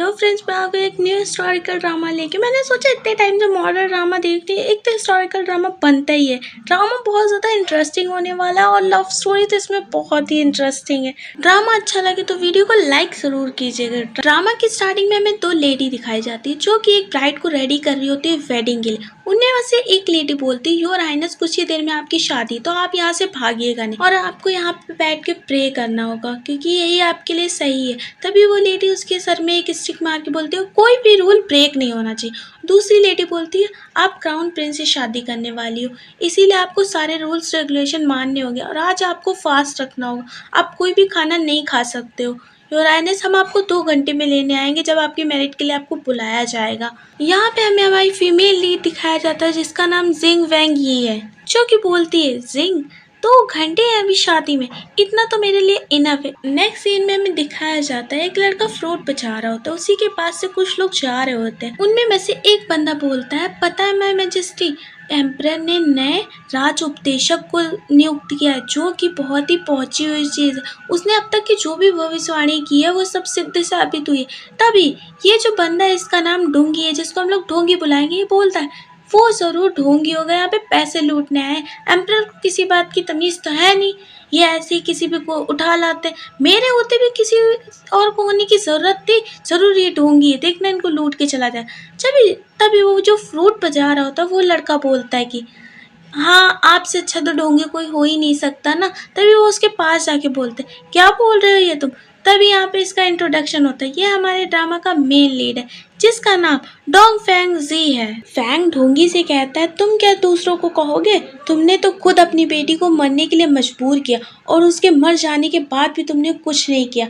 Hello friends, मैं आ गई एक न्यू हिस्टोरिकल ड्रामा लेके। मैंने सोचा इतने टाइम से मॉडर्न ड्रामा देखती है, एक तो हिस्टोरिकल ड्रामा बनता ही है। ड्रामा बहुत ज़्यादा इंटरेस्टिंग होने वाला है और लव स्टोरी तो इसमें बहुत ही इंटरेस्टिंग है। ड्रामा अच्छा लगे तो वीडियो को लाइक ज़रूर कीजिएगा। ड्रामा की स्टार्टिंग में हमें दो लेडी दिखाई जाती है जो कि एक ब्राइड को रेडी कर रही होती है वेडिंग के लिए। उनमें में से एक लेडी बोलती है, योर हाइनेस कुछ ही देर में आपकी शादी, तो आप यहाँ से भागिएगा नहीं और आपको यहाँ पे बैठ के प्रे करना होगा क्योंकि यही आपके लिए सही है। तभी वो लेडी उसके सर में एक स्टिक मार के बोलती है, कोई भी रूल ब्रेक नहीं होना चाहिए। दूसरी लेडी बोलती है, आप क्राउन प्रिंस से शादी करने वाली हो, इसीलिए आपको सारे रूल्स रेगुलेशन मानने होंगे और आज आपको फास्ट रखना होगा। आप कोई भी खाना नहीं खा सकते हो। योर हाइनेस, हम आपको 2 घंटे में लेने आएंगे जब आपके मैरिज के लिए आपको बुलाया जाएगा। यहाँ पे हमें हमारी फीमेल लीड दिखाया जाता है जिसका नाम जिंग वैंग यी है, जो कि बोलती है, जिंग 2 घंटे हैं अभी शादी में, इतना तो मेरे लिए इनफ है। नेक्स्ट सीन में हमें दिखाया जाता है एक लड़का फ्रूट बचा रहा होता है, उसी के पास से कुछ लोग जा रहे होते हैं। उनमें में से एक बंदा बोलता है, पता है माय मैजेस्टी, एम्परर ने नए राज उपदेशक को नियुक्त किया है जो कि बहुत ही पहुंची हुई चीज़ है। उसने अब तक की जो भी भविष्यवाणी की है वो सब सिद्ध साबित हुई है। तभी ये जो बंदा है इसका नाम ढोंगी है, जिसको हम लोग ढोंगी बुलाएंगे, ये बोलता है वो ज़रूर ढोंगी होगा, यहाँ पे पैसे लूटने आए। एम्परर को किसी बात की तमीज़ तो है नहीं, ये ऐसे ही किसी भी को उठा लाते। मेरे होते भी किसी और को होने की ज़रूरत थी, ज़रूर ये ढोंगी है, देखना इनको लूट के चला जाए। तभी वो जो फ्रूट बजा रहा होता है वो लड़का बोलता है कि हाँ, आपसे अच्छा तो ढोंगी कोई हो ही नहीं सकता ना। तभी वो उसके पास जाके बोलते, क्या बोल रहे हो ये तुम। तभी यहाँ पे इसका इंट्रोडक्शन होता है। ये हमारे ड्रामा का मेन लीड है जिसका नाम डोंग फैंग जी है। फैंग ढोंगी से कहता है, तुम क्या दूसरों को कहोगे, तुमने तो खुद अपनी बेटी को मरने के लिए मजबूर किया और उसके मर जाने के बाद भी तुमने कुछ नहीं किया।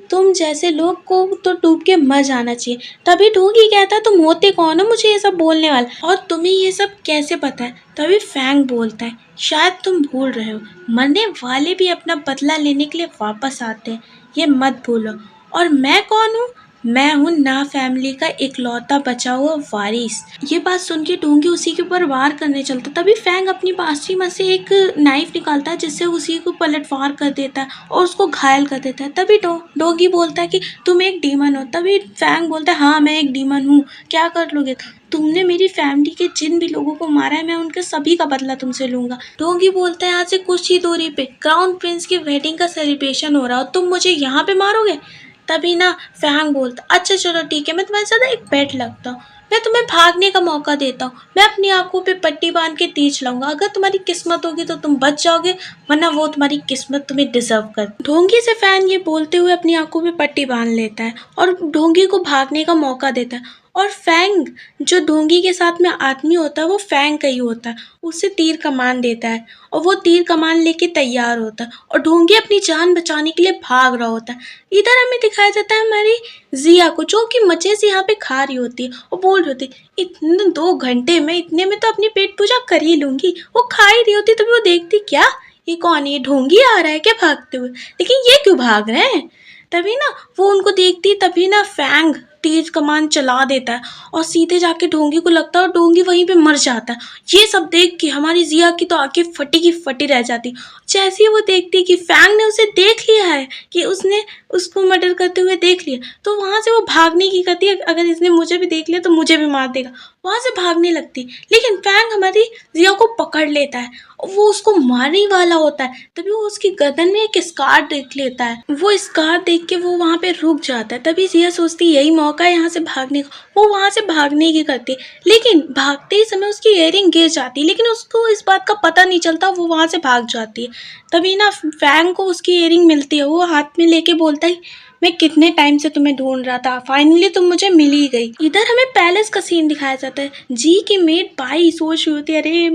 तुम जैसे लोग को तो डूब के मर जाना चाहिए। तभी ढोंगी कहता है, तुम होते कौन हो मुझे ये सब बोलने वाला, और तुम्हें ये सब कैसे पता है। तभी फैंग बोलता है, शायद तुम भूल रहे हो, मरने वाले भी अपना बदला लेने के लिए वापस आते हैं, ये मत भूलो। और मैं कौन हूँ, मैं हूँ ना फैमिली का इकलौता बचा हुआ वारिस। ये बात सुन के ढोंगी उसी के ऊपर वार करने चलता। तभी फैंग अपनी बांसुरी में से एक नाइफ निकालता है जिससे उसी को पलटवार कर देता है और उसको घायल कर देता है। तभी ढोंगी बोलता है कि तुम एक डीमन हो। तभी फैंग बोलता है, हाँ मैं एक डीमन हूँ, क्या कर लोगे, तुमने मेरी फैमिली के जिन भी लोगों को मारा है मैं उनके सभी का बदला तुमसे लूंगा। ढोंगी बोलता है, यहाँ से कुछ ही दूरी पे क्राउन प्रिंस की वेडिंग का सेलिब्रेशन हो रहा हो, तुम मुझे यहाँ पे मारोगे। तभी ना फैंग बोलता, अच्छा चलो ठीक है, मैं तुम्हारे साथ एक बेट लगता हूँ, मैं तुम्हें भागने का मौका देता हूँ, मैं अपनी आंखों पे पट्टी बांध के तीर चलाऊंगा, अगर तुम्हारी किस्मत होगी तो तुम बच जाओगे, वरना वो तुम्हारी किस्मत तुम्हें डिजर्व कर। ढोंगी से फैंग ये बोलते हुए अपनी आंखों पे पट्टी बांध लेता है और ढोंगी को भागने का मौका देता है। और फैंग जो ढोंगी के साथ में आदमी होता है वो फैंग का ही होता है, उससे तीर कमान देता है और वो तीर कमान लेके तैयार होता है और ढोंगी अपनी जान बचाने के लिए भाग रहा होता है। इधर हमें दिखाया जाता है हमारी जिया को, जो कि मजे से यहाँ पे खा रही होती है और बोल रही होती है, इतने 2 घंटे में इतने में तो अपनी पेट पूजा कर ही लूंगी। वो खा ही रही होती तभी वो देखती, क्या ये कौन है, ये ढोंगी आ रहा है क्या भागते हुए, लेकिन ये क्यों भाग रहे हैं। तभी ना वो उनको देखती, तभी ना फैंग तीर कमान चला देता है और सीधे जाके ढोंगी को लगता है और ढोंगी वहीं पे मर जाता है। ये सब देख के हमारी जिया की तो आंखें फटी की फटी रह जाती। जैसे ही वो देखती कि फैंग ने उसे देख लिया है, कि उसने उसको मर्डर करते हुए देख लिया, तो वहाँ से वो भागने की करती है, अगर इसने मुझे भी देख लिया तो मुझे भी मार देगा, वहाँ से भागने लगती। लेकिन फैंग हमारी जिया को पकड़ लेता है और वो उसको मारने वाला होता है। तभी वो उसकी गर्दन में एक स्कार देख लेता है, वो स्कार देख के वो वहाँ पे रुक जाता है। तभी जिया सोचती यही मौका है यहाँ से भागने का, वो वहाँ से भागने की करती है, लेकिन भागते ही समय उसकी इयररिंग गिर जाती है, लेकिन उसको इस बात का पता नहीं चलता, वो वहाँ से भाग जाती है। तभी ना फैंग को उसकी इयररिंग मिलती है, वो हाथ में लेके बोलता है, मैं कितने टाइम से तुम्हें ढूंढ रहा था, फाइनली तुम मुझे मिल ही गई। इधर हमें पैलेस का सीन दिखाया जाता है। जी की मेड बाई सोच रही होती है, अरे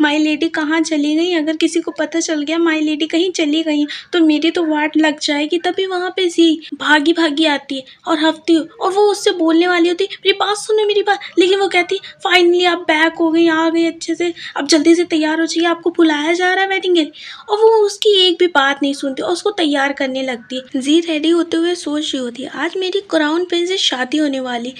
माई लेडी कहाँ चली गई, अगर किसी को पता चल गया माई लेडी कहीं चली गई तो मेरी तो वाट लग जाएगी। तभी वहाँ पे जी भागी भागी आती है और हफ्ती हो, और वो उससे बोलने वाली होती, मेरी बात सुनो मेरी बात, लेकिन वो कहती फाइनली आप बैक हो गई, आ गई अच्छे से, अब जल्दी से तैयार हो जाइए, आपको बुलाया जा रहा है वेडिंग के लिए। और वो उसकी एक भी बात नहीं सुनती और उसको तैयार करने लगती है। जी रेडी होते हुए सोच रही होती है, आज मेरी क्राउन प्रिंस से शादी होने वाली,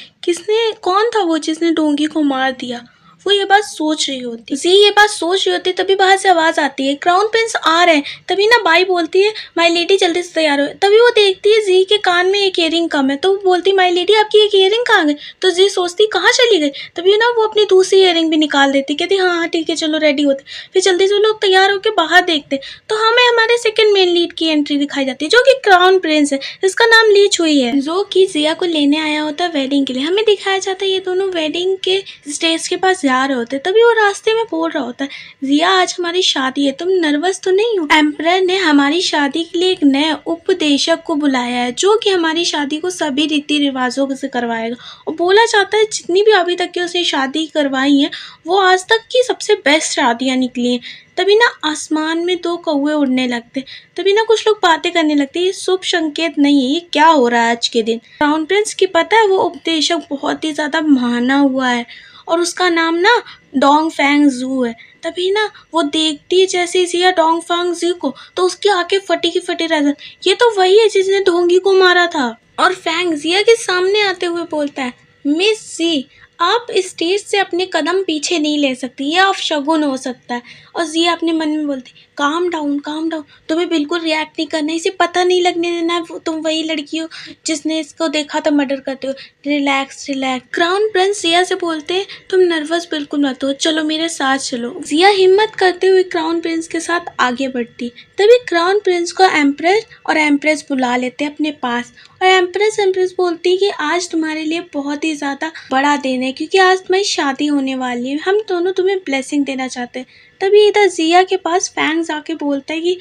कौन था वो जिसने ढोंगी को मार दिया। वो ये बात सोच रही होती। जी ये बात सोच रही होती तभी बाहर से आवाज आती है क्राउन प्रिंस आ रहे हैं। तभी ना बाई बोलती है माय लेडी जल्दी से तैयार हो। तभी वो देखती है जी के कान में एक इयरिंग कम है, तो वो बोलती माय लेडी आपकी एक इयरिंग कहाँ गई। तो जी सोचती कहाँ चली गई। तभी ना वो अपनी दूसरी इयरिंग भी निकाल देती, कहती हाँ हाँ ठीक है चलो रेडी होते। फिर जल्दी से लोग तैयार होकर बाहर देखते तो हमें हमारे सेकंड मेन लीड की एंट्री दिखाई जाती है जो कि क्राउन प्रिंस है, जिसका नाम ली छुई है, जो कि जिया को लेने आया होता है वेडिंग के लिए। हमें दिखाया जाता है ये दोनों वेडिंग के स्टेज के पास जा रहे होते, तभी वो रास्ते में बोल रहा होता है जिया आज हमारी शादी है, तुम नर्वस तो नहीं हो। एम्परर ने हमारी शादी के लिए एक नए उपदेशक को बुलाया है जो कि हमारी शादी को सभी रीति रिवाजों से करवाएगा। और बोला जाता है जितनी भी अभी तक की उसने शादी करवाई है वो आज तक की सबसे बेस्ट शादियाँ निकली हैं। तभी ना आसमान में दो कौवे उड़ने लगते, तभी ना कुछ लोग बातें करने लगते, ये शुभ संकेत नहीं है, ये क्या हो रहा है आज के दिन। क्राउन प्रिंस की पता है वो उपदेशक बहुत ही ज्यादा माना हुआ है और उसका नाम ना डोंग फैंग जू है। तभी ना वो देखती है जैसे जिया डोंग फैंग जू को तो उसकी आंखें फटी की फटी रह जाती, ये तो वही है जिसने ढोंगी को मारा था। और फैंग जिया के सामने आते हुए बोलता है मिस जी आप स्टेज से अपने कदम पीछे नहीं ले सकती, ये अपशगुन हो सकता है। और जिया अपने मन में बोलती काम डाउन, तुम्हें बिल्कुल रिएक्ट नहीं करना, इसे पता नहीं लगने देना है तुम वही लड़की हो जिसने इसको देखा था मर्डर करते हो, रिलैक्स रिलैक्स। क्राउन प्रिंस जिया से बोलते हैं तुम नर्वस बिल्कुल मत हो, चलो मेरे साथ चलो। जिया हिम्मत करते हुए क्राउन प्रिंस के साथ आगे बढ़ती, तभी क्राउन प्रिंस को एम्प्रेस और एम्प्रेस बुला लेते हैं अपने पास। और एम्प्रेस बोलती है कि आज तुम्हारे लिए बहुत ही ज़्यादा बड़ा दिन है क्योंकि आज तुम्हारी शादी होने वाली है, हम दोनों तुम्हें ब्लेसिंग देना चाहते हैं। तभी इधर जिया के पास फैंग्स आके बोलता है कि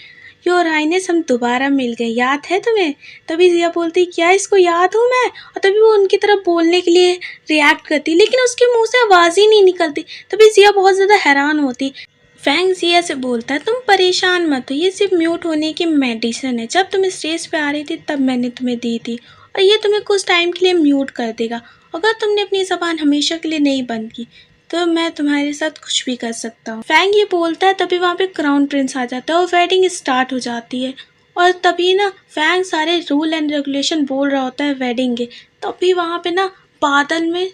योर हाइनेस हम दोबारा मिल गए, याद है तुम्हें। तभी जिया बोलती है क्या इसको याद हूँ मैं। और तभी वो उनकी तरफ बोलने के लिए रिएक्ट करती लेकिन उसके मुंह से आवाज़ ही नहीं निकलती। तभी जिया बहुत ज़्यादा हैरान होती। फैंग जिया से बोलता है तुम परेशान मत हो, ये सिर्फ म्यूट होने की मेडिसिन है, जब तुम स्टेज पे आ रही थी तब मैंने तुम्हें दी थी और ये तुम्हें कुछ टाइम के लिए म्यूट कर देगा। अगर तुमने अपनी ज़बान हमेशा के लिए नहीं बंद की तो मैं तुम्हारे साथ कुछ भी कर सकता हूँ। फैंग ये बोलता है तभी वहाँ पे क्राउन प्रिंस आ जाता है और वेडिंग स्टार्ट हो जाती है। और तभी ना फैंग सारे रूल एंड रेगुलेशन बोल रहा होता है वेडिंग के। तभी वहाँ पे ना बादल में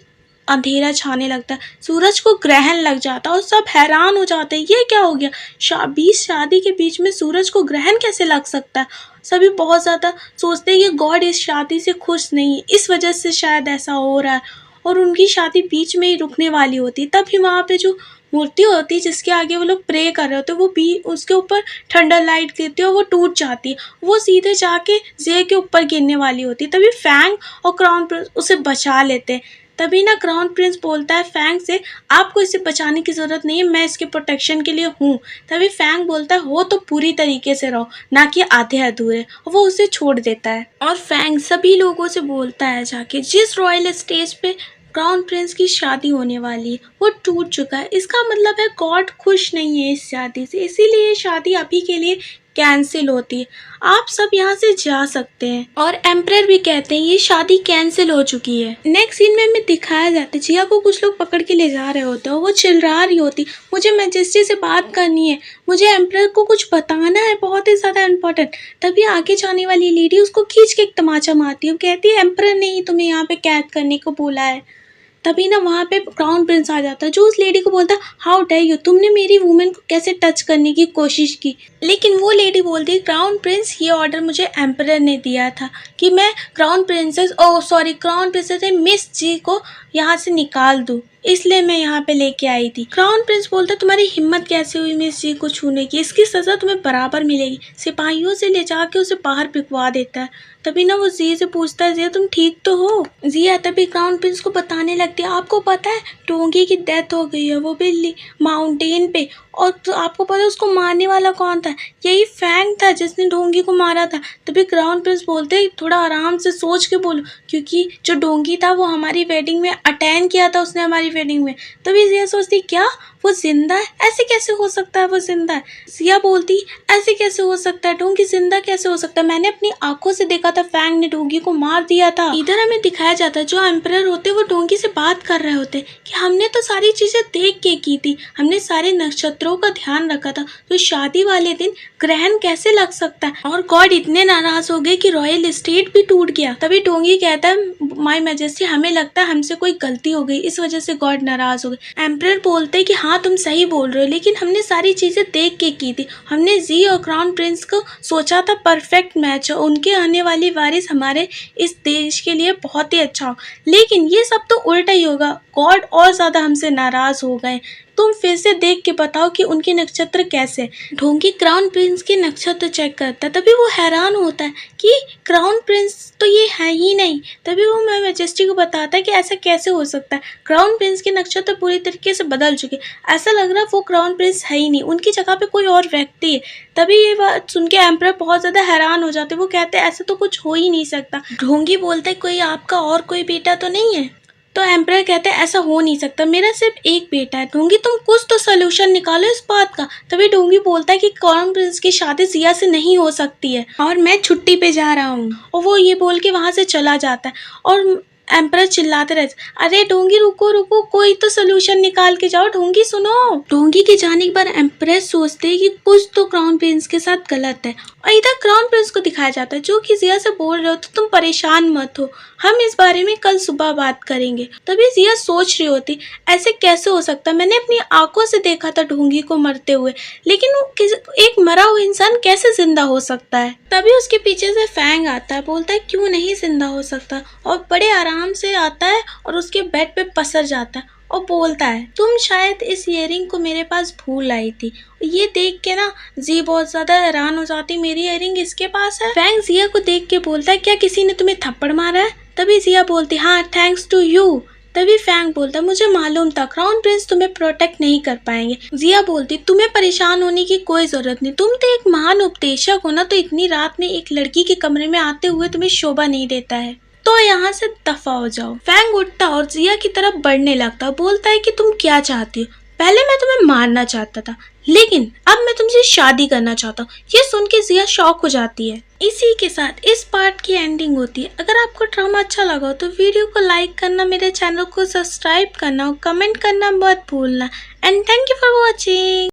अंधेरा छाने लगता है, सूरज को ग्रहण लग जाता है और सब हैरान हो जाते हैं ये क्या हो गया, शादी के बीच में सूरज को ग्रहण कैसे लग सकता है। सभी बहुत ज़्यादा सोचते हैं कि गॉड इस शादी से खुश नहीं है, इस वजह से शायद ऐसा हो रहा है और उनकी शादी बीच में ही रुकने वाली होती। तभी वहाँ पे जो मूर्ति होती है जिसके आगे वो लोग प्रे कर रहे होते वो भी उसके ऊपर थंडर लाइट गिरती है और वो टूट जाती है, वो सीधे जाके जे के ऊपर गिरने वाली होती है। तभी फैंग और क्राउन प्रिंस उसे बचा लेते हैं। तभी ना क्राउन प्रिंस बोलता है फैंग से आपको इसे बचाने की ज़रूरत नहीं है, मैं इसके प्रोटेक्शन के लिए हूँ। तभी फैंग बोलता है हो तो पूरी तरीके से रहो, ना कि आधे अधूरे। और वो उसे छोड़ देता है और फैंग सभी लोगों से बोलता है जाके जिस रॉयल स्टेज पे क्राउन प्रिंस की शादी होने वाली है वो टूट चुका है, इसका मतलब है गॉड खुश नहीं है इस शादी से, इसीलिए ये शादी अभी के लिए कैंसिल होती है, आप सब यहाँ से जा सकते हैं। और एम्परर भी कहते हैं ये शादी कैंसिल हो चुकी है। नेक्स्ट सीन में हमें दिखाया जाता है जिया को कुछ लोग पकड़ के ले जा रहे होते हैं, वो चिल्ला रही होती मुझे मैजेस्टी से बात करनी है, मुझे एम्परर को कुछ बताना है बहुत ही ज़्यादा इम्पोर्टेंट। तभी आगे जाने वाली लेडी उसको खींच के एक तमाचा मारती है, वो कहती है एम्परर ने ही तुम्हें यहाँ पे कैद करने को बोला है। तभी ना वहाँ पे क्राउन प्रिंस आ जाता है जो उस लेडी को बोलता है हाउ डेयर यू, तुमने मेरी वुमेन को कैसे टच करने की कोशिश की। लेकिन वो लेडी बोलती है क्राउन प्रिंस ये ऑर्डर मुझे एम्परर ने दिया था कि मैं क्राउन प्रिंसेस मिस जी को यहाँ से निकाल दूँ, इसलिए मैं यहाँ पे लेके आई थी। क्राउन प्रिंस बोलता है तुम्हारी हिम्मत कैसे हुई मिस जी को छूने की, इसकी सज़ा तुम्हें बराबर मिलेगी। सिपाहियों से ले जाके उसे बाहर पिकवा देता है। तभी ना वो जी से पूछता है जिया तुम ठीक तो हो। जिया तभी क्राउन प्रिंस को बताने लगती है आपको पता है डोंगी की डेथ हो गई है, वो भी माउंटेन पे, और तो आपको पता है उसको मारने वाला कौन था, यही फैंग था जिसने डोंगी को मारा था। तभी क्राउन प्रिंस बोलते थोड़ा आराम से सोच के बोलो क्योंकि जो डोंगी था वो हमारी वेडिंग में अटेंड किया था उसने हमारी वेडिंग में। तभी जिया सोचती क्या वो जिंदा है, ऐसे कैसे हो सकता है वो जिंदा है। जिया बोलती ऐसे कैसे हो सकता है, डोंगी जिंदा कैसे हो सकता है, मैंने अपनी आंखों से देखा था फैंग ने डोंगी को मार दिया था। इधर हमें दिखाया जाता है जो एम्परर होते वो डोंगी से बात कर रहे होते कि हमने तो सारी चीजें देख के की थी, हमने सारे नक्षत्रों का ध्यान रखा था, तो शादी वाले दिन ग्रहण कैसे लग सकता है। और गॉड इतने नाराज हो गए कि रॉयल एस्टेट भी टूट गया। तभी डोंगी कहता है माय मैजेस्टी हमें लगता है हमसे कोई गलती हो गई, इस वजह से गॉड नाराज हो गए। एम्परर बोलते हैं कि हाँ तुम सही बोल रहे हो, लेकिन हमने सारी चीजें देख के की थी, हमने जी और क्राउन प्रिंस को सोचा था परफेक्ट मैच हो, उनके आने वाली वारिस हमारे इस देश के लिए बहुत ही अच्छा हो, लेकिन ये सब तो उल्टा ही होगा। गॉड और ज्यादा हमसे नाराज हो गए, तुम फिर से देख के बताओ कि उनके नक्षत्र कैसे। ढोंगी क्राउन प्रिंस के नक्षत्र चेक करता है, तभी वो हैरान होता है कि क्राउन प्रिंस तो ये है ही नहीं। तभी वो माय मैजेस्टी को बताता है कि ऐसा कैसे हो सकता है, क्राउन प्रिंस के नक्षत्र पूरी तरीके से बदल चुके, ऐसा लग रहा है वो क्राउन प्रिंस है ही नहीं, उनकी जगह पे कोई और व्यक्ति है। तभी ये बात सुन के एम्परर बहुत ज्यादा हैरान हो जाते, वो कहते हैं ऐसा तो कुछ हो ही नहीं सकता। ढोंगी बोलता है कोई आपका और कोई बेटा तो नहीं है। तो एम्परर कहते हैं ऐसा हो नहीं सकता, मेरा सिर्फ एक बेटा है। ढोंगी तुम कुछ तो सोल्यूशन निकालो इस बात का। तभी ढोंगी बोलता है कि क्राउन प्रिंस की शादी जिया से नहीं हो सकती है और मैं छुट्टी पे जा रहा हूँ, और वो ये बोल के वहां से चला जाता है। और एम्परर चिल्लाते रहते, अरे ढोंगी रुको रुको, कोई तो सोल्यूशन निकाल के जाओ, ढोंगी सुनो। ढोंगी के जाने के बाद एम्परर सोचते हैं कि कुछ तो क्राउन प्रिंस के साथ गलत है, और इधर क्राउन प्रिंस को दिखाया जाता है जो कि जिया से बोल रहे हो तो तुम परेशान मत हो, हम इस बारे में कल सुबह बात करेंगे। तभी जिया सोच रही होती ऐसे कैसे हो सकता, मैंने अपनी आंखों से देखा था ढोंगी को मरते हुए, लेकिन वो एक मरा हुआ इंसान कैसे जिंदा हो सकता है। तभी उसके पीछे से फैंग आता है, बोलता है क्यों नहीं जिंदा हो सकता, और बड़े आराम से आता है और उसके बेड पे पसर जाता है और बोलता है तुम शायद इस इयरिंग को मेरे पास भूल आई थी। ये देख के ना जी बहुत ज्यादा हैरान हो जाती, मेरी इयरिंग इसके पास है। फैंग जिया को देख के बोलता है क्या किसी ने तुम्हें थप्पड़ मारा है। तभी जिया बोलती हाँ थैंक्स टू यू। तभी फैंग बोलता मुझे मालूम था क्राउन प्रिंस तुम्हें प्रोटेक्ट नहीं कर पाएंगे। जिया बोलती तुम्हें परेशान होने की कोई जरूरत नहीं, तुम तो एक महान उपदेशक हो ना, तो इतनी रात में एक लड़की के कमरे में आते हुए तुम्हें शोभा नहीं देता है, तो यहाँ से दफा हो जाओ। फैंग उठता और जिया की तरफ बढ़ने लगता, बोलता है कि तुम क्या चाहती हो, पहले मैं तुम्हें मारना चाहता था, लेकिन अब मैं तुमसे शादी करना चाहता हूँ। ये सुन के जिया शॉक हो जाती है। इसी के साथ इस पार्ट की एंडिंग होती है। अगर आपको ड्रामा अच्छा लगा हो तो वीडियो को लाइक करना, मेरे चैनल को सब्सक्राइब करना और कमेंट करना मत भूलना। And thank you for watching.